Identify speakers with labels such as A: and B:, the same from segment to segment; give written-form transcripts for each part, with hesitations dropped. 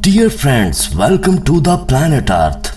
A: Dear friends, welcome to the planet earth.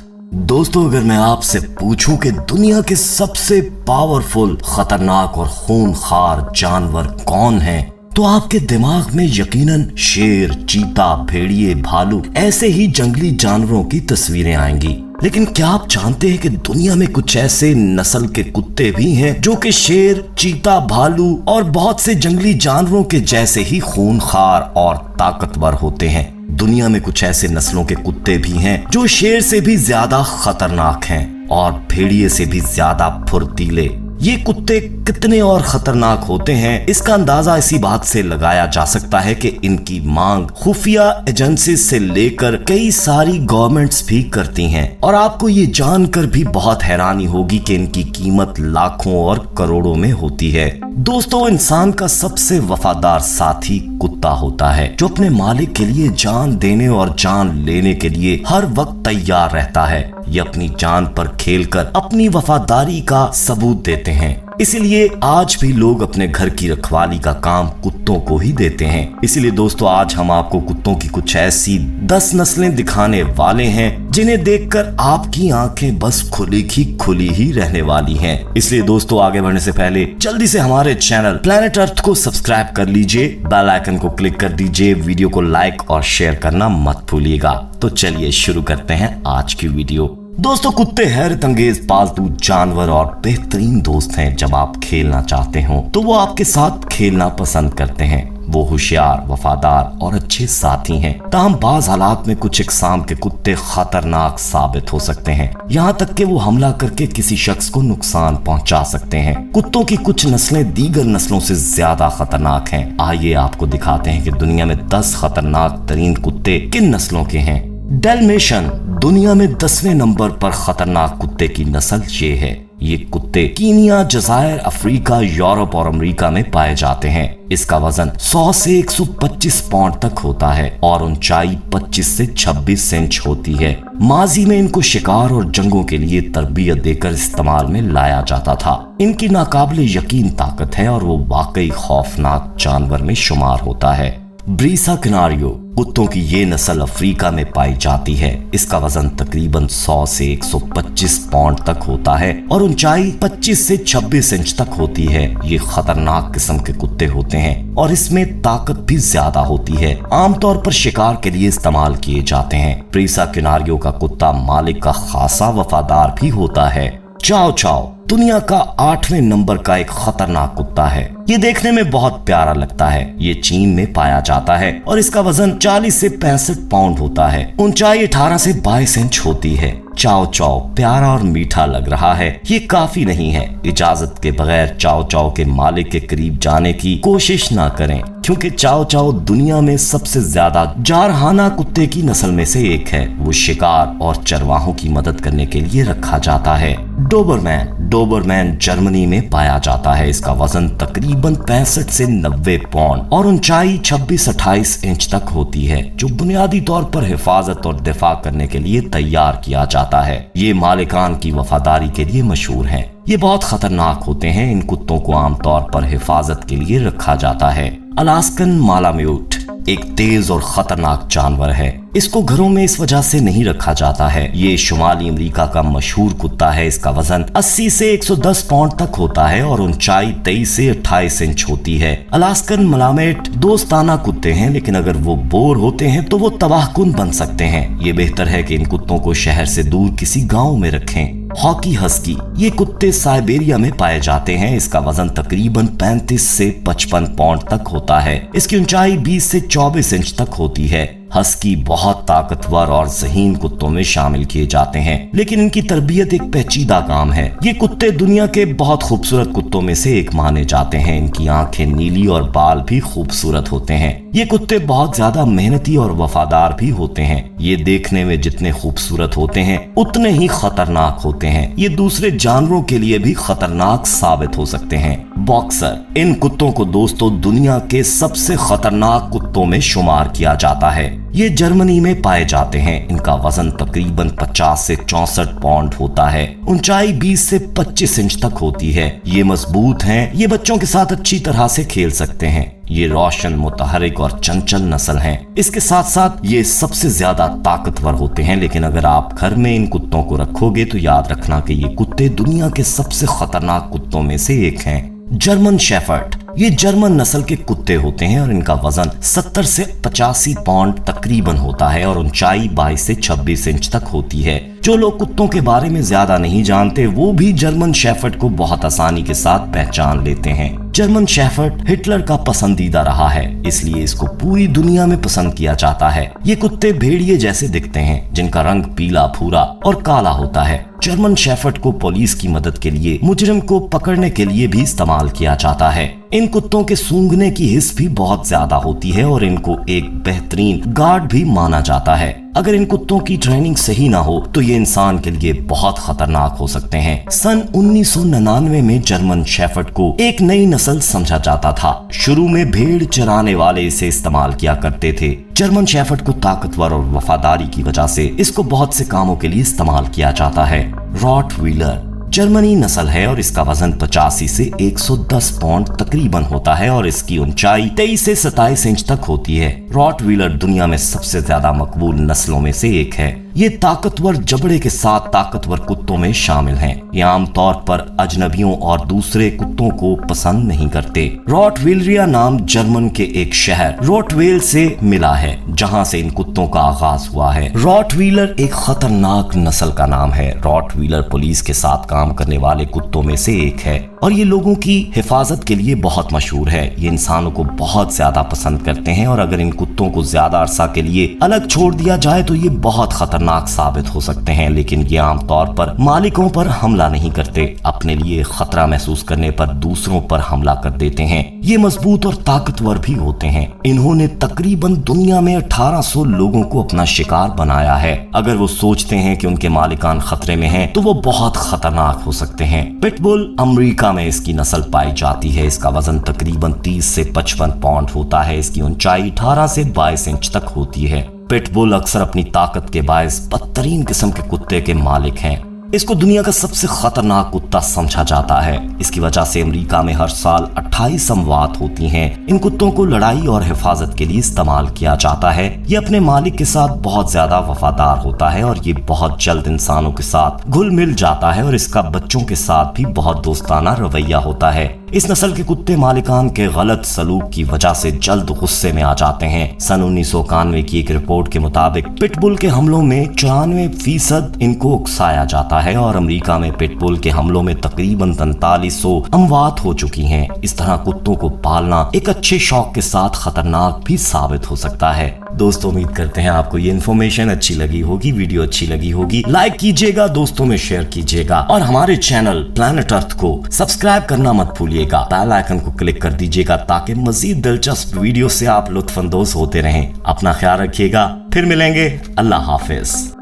A: दोस्तों, अगर मैं आपसे पूछूं कि दुनिया के सबसे पावरफुल, खतरनाक और खूनखार जानवर कौन हैं, तो आपके दिमाग में यकीनन शेर, चीता, भेड़िए, भालू ऐसे ही जंगली जानवरों की तस्वीरें आएंगी। लेकिन क्या आप जानते हैं कि दुनिया में कुछ ऐसे नस्ल के कुत्ते भी हैं जो कि शेर, चीता, भालू और बहुत से जंगली जानवरों के जैसे ही खूनखार और ताकतवर होते हैं। दुनिया में कुछ ऐसे नस्लों के कुत्ते भी हैं जो शेर से भी ज्यादा खतरनाक हैं और भेड़िए से भी ज्यादा फुर्तीले। ये कुत्ते कितने और खतरनाक होते हैं, इसका अंदाजा इसी बात से लगाया जा सकता है कि इनकी मांग खुफिया एजेंसी से लेकर कई सारी गवर्नमेंट्स भी करती हैं। और आपको ये जानकर भी बहुत हैरानी होगी कि इनकी कीमत लाखों और करोड़ों में होती है। दोस्तों, इंसान का सबसे वफादार साथी कुत्ता होता है जो अपने मालिक के लिए जान देने और जान लेने के लिए हर वक्त तैयार रहता है। ये अपनी जान पर खेलकर अपनी वफादारी का सबूत देते हैं। इसीलिए आज भी लोग अपने घर की रखवाली का काम कुत्तों को ही देते हैं। इसीलिए दोस्तों, आज हम आपको कुत्तों की कुछ ऐसी 10 नस्लें दिखाने वाले हैं जिन्हें देखकर आपकी आंखें बस खुली ही रहने वाली हैं। इसलिए दोस्तों, आगे बढ़ने से पहले जल्दी से हमारे चैनल प्लैनेट अर्थ को सब्सक्राइब कर लीजिए, बेल आइकन को क्लिक कर दीजिए, वीडियो को लाइक और शेयर करना मत भूलिएगा। तो चलिए शुरू करते हैं आज की वीडियो। दोस्तों, कुत्ते हैरत अंगेज पालतू जानवर और बेहतरीन दोस्त हैं। जब आप खेलना चाहते हो तो वो आपके साथ खेलना पसंद करते हैं। वो होशियार, वफादार और अच्छे साथी हैं। ताहम बाज हालात में कुछ इकसाम के कुत्ते खतरनाक साबित हो सकते हैं, यहाँ तक कि वो हमला करके किसी शख्स को नुकसान पहुंचा सकते हैं। कुत्तों की कुछ नस्लें दीगर नस्लों से ज्यादा खतरनाक हैं। आइए आपको दिखाते हैं कि दुनिया में 10 खतरनाक तरीन कुत्ते किन नस्लों के हैं। डैल्मेशियन दुनिया में 10वें नंबर पर खतरनाक कुत्ते की नस्ल ये है। ये कुत्ते कीनिया, जज़ायर, अफ्रीका, यूरोप और अमेरिका में पाए जाते हैं। इसका वजन 100 से 125 पाउंड तक होता है और ऊंचाई 25 से 26 इंच होती है। माजी में इनको शिकार और जंगों के लिए तरबियत देकर इस्तेमाल में लाया जाता था। इनकी नाकाबिले यकीन ताकत है और वो वाकई खौफनाक जानवर में शुमार होता है। ब्रीसा कैनारियो कुत्तों की ये नस्ल अफ्रीका में पाई जाती है। इसका वजन तकरीबन 100 से 125 पाउंड तक होता है और ऊंचाई 25 से 26 इंच तक होती है। ये खतरनाक किस्म के कुत्ते होते हैं और इसमें ताकत भी ज्यादा होती है। आमतौर पर शिकार के लिए इस्तेमाल किए जाते हैं। ब्रीसा कैनारियो का कुत्ता मालिक का खासा वफादार भी होता है। चाओ चाओ दुनिया का 8वें नंबर का एक खतरनाक कुत्ता है। ये देखने में बहुत प्यारा लगता है। ये चीन में पाया जाता है और इसका वजन 40 से 65 पाउंड होता है। ऊंचाई 18 से 22 इंच होती है। चाओ चाओ प्यारा और मीठा लग रहा है, ये काफी नहीं है। इजाजत के बगैर चाओ चाओ के मालिक के करीब जाने की कोशिश ना करें, क्योंकि चाओ चाओ दुनिया में सबसे ज्यादा जारहाना कुत्ते की नस्ल में से एक है। वो शिकार और चरवाहों की मदद करने के लिए रखा जाता है। डोबरमैन जर्मनी में पाया जाता है। इसका वजन तकरीबन 65 से 90 पाउंड और ऊंचाई 26-28 इंच तक होती है, जो बुनियादी तौर पर हिफाजत और दिफा करने के लिए तैयार किया जाता है। ये मालिकान की वफादारी के लिए मशहूर हैं। ये बहुत खतरनाक होते हैं। इन कुत्तों को आमतौर पर हिफाजत के लिए रखा जाता है। अलास्कन मालाम्यूट एक तेज और खतरनाक जानवर है। इसको घरों में इस वजह से नहीं रखा जाता है। ये शुमाली अमेरिका का मशहूर कुत्ता है। इसका वजन 80 से 110 पाउंड तक होता है और ऊंचाई 23 से 28 इंच होती है। अलास्कन मलामेट दोस्ताना कुत्ते हैं, लेकिन अगर वो बोर होते हैं तो वो तबाहकुन बन सकते हैं। ये बेहतर है कि इन कुत्तों को शहर से दूर किसी गाँव में रखें। हॉकी हस्की ये कुत्ते साइबेरिया में पाए जाते हैं। इसका वजन तकरीबन 35 से 55 पाउंड तक होता है। इसकी ऊंचाई 20 से 24 इंच तक होती है। हस्की बहुत ताकतवर और ज़हीन कुत्तों में शामिल किए जाते हैं, लेकिन इनकी तरबियत एक पेचीदा काम है। ये कुत्ते दुनिया के बहुत खूबसूरत कुत्तों में से एक माने जाते हैं। इनकी आंखें नीली और बाल भी खूबसूरत होते हैं। ये कुत्ते बहुत ज्यादा मेहनती और वफादार भी होते हैं। ये देखने में जितने खूबसूरत होते हैं उतने ही खतरनाक होते हैं। ये दूसरे जानवरों के लिए भी खतरनाक साबित हो सकते हैं। बॉक्सर इन कुत्तों को दोस्तों दुनिया के सबसे खतरनाक कुत्तों में शुमार किया जाता है। ये जर्मनी में पाए जाते हैं। इनका वजन तकरीबन 50 से 64 पाउंड होता है। ऊंचाई 20 से 25 इंच तक होती है। ये मजबूत हैं। ये बच्चों के साथ अच्छी तरह से खेल सकते हैं। ये रोशन, मुतहरिक और चंचल नस्ल हैं। इसके साथ साथ ये सबसे ज्यादा ताकतवर होते हैं। लेकिन अगर आप घर में इन कुत्तों को रखोगे तो याद रखना कि ये कुत्ते दुनिया के सबसे खतरनाक कुत्तों में से एक हैं। जर्मन शेफर्ड, ये जर्मन नस्ल के कुत्ते होते हैं और इनका वजन 70 से 85 पाउंड तकरीबन होता है और ऊंचाई 22 से 26 इंच तक होती है। जो लोग कुत्तों के बारे में ज्यादा नहीं जानते वो भी जर्मन शेफर्ड को बहुत आसानी के साथ पहचान लेते हैं। जर्मन शेफर्ड हिटलर का पसंदीदा रहा है, इसलिए इसको पूरी दुनिया में पसंद किया जाता है। ये कुत्ते भेड़िए जैसे दिखते हैं, जिनका रंग पीला, भूरा और काला होता है। जर्मन शेफर्ड को पुलिस की मदद के लिए, मुजरिम को पकड़ने के लिए भी इस्तेमाल किया जाता है। इन कुत्तों के सूंघने की हिस्स भी बहुत ज्यादा होती है और इनको एक बेहतरीन गार्ड भी माना जाता है। अगर इन कुत्तों की ट्रेनिंग सही ना हो तो ये इंसान के लिए बहुत खतरनाक हो सकते हैं। सन 1999 में जर्मन शेफर्ड को एक नई नस्ल समझा जाता था। शुरू में भेड़ चराने वाले इसे इस्तेमाल किया करते थे। जर्मन शेफर्ड को ताकतवर और वफादारी की वजह से इसको बहुत से कामों के लिए इस्तेमाल किया जाता है। रॉटवीलर जर्मनी नस्ल है और इसका वजन 85 से 110 पाउंड तकरीबन होता है और इसकी ऊंचाई 23 से 27 इंच तक होती है। रॉटवीलर दुनिया में सबसे ज्यादा मकबूल नस्लों में से एक है। ये ताकतवर जबड़े के साथ ताकतवर कुत्तों में शामिल हैं। ये आमतौर पर अजनबियों और दूसरे कुत्तों को पसंद नहीं करते। रॉटवीलरिया नाम जर्मन के एक शहर रोटवेल से मिला है, जहां से इन कुत्तों का आगाज हुआ है। रॉटवीलर एक खतरनाक नस्ल का नाम है। रॉटवीलर पुलिस के साथ काम करने वाले कुत्तों में से एक है और ये लोगों की हिफाजत के लिए बहुत मशहूर है। ये इंसानों को बहुत ज्यादा पसंद करते हैं और अगर इन कुत्तों को ज्यादा अरसा के लिए अलग छोड़ दिया जाए तो ये बहुत खतरनाक साबित हो सकते हैं। लेकिन ये आमतौर पर मालिकों पर हमला नहीं करते। अपने लिए खतरा महसूस करने पर दूसरों पर हमला कर देते हैं। ये मजबूत और ताकतवर भी होते हैं। इन्होंने तकरीबन दुनिया में 1800 लोगों को अपना शिकार बनाया है। अगर वो सोचते हैं कि उनके मालिकान खतरे में हैं, तो वो बहुत खतरनाक हो सकते हैं। पिटबुल अमेरिका में इसकी नस्ल पाई जाती है। इसका वजन तकरीबन 30 से 55 पाउंड होता है। इसकी ऊंचाई 18 से 22 इंच तक होती है। पिटबुल अक्सर अपनी ताकत के बायस बदतरीन किस्म के कुत्ते के मालिक हैं। इसको दुनिया का सबसे खतरनाक कुत्ता समझा जाता है। इसकी वजह से अमेरिका में हर साल 28 अमवात होती हैं। इन कुत्तों को लड़ाई और हिफाजत के लिए इस्तेमाल किया जाता है। ये अपने मालिक के साथ बहुत ज्यादा वफादार होता है और ये बहुत जल्द इंसानों के साथ घुल मिल जाता है और इसका बच्चों के साथ भी बहुत दोस्ताना रवैया होता है। इस नस्ल के कुत्ते मालिकान के गलत सलूक की वजह से जल्द गुस्से में आ जाते हैं। सन 1991 की एक रिपोर्ट के मुताबिक पिटबुल के हमलों में 94% इनको उकसाया जाता है और अमेरिका में पिटबुल के हमलों में तकरीबन 4300 अमवात हो चुकी हैं। इस तरह कुत्तों को पालना एक अच्छे शौक के साथ खतरनाक भी साबित हो सकता है। दोस्तों, उम्मीद करते हैं आपको ये इन्फॉर्मेशन अच्छी लगी होगी, वीडियो अच्छी लगी होगी। लाइक कीजिएगा, दोस्तों में शेयर कीजिएगा और हमारे चैनल प्लैनेट अर्थ को सब्सक्राइब करना मत भूलिएगा। बेल आइकन को क्लिक कर दीजिएगा ताकि मजीद दिलचस्प वीडियो से आप लुत्फानंदोज होते रहें। अपना ख्याल रखिएगा, फिर मिलेंगे। अल्लाह हाफिज।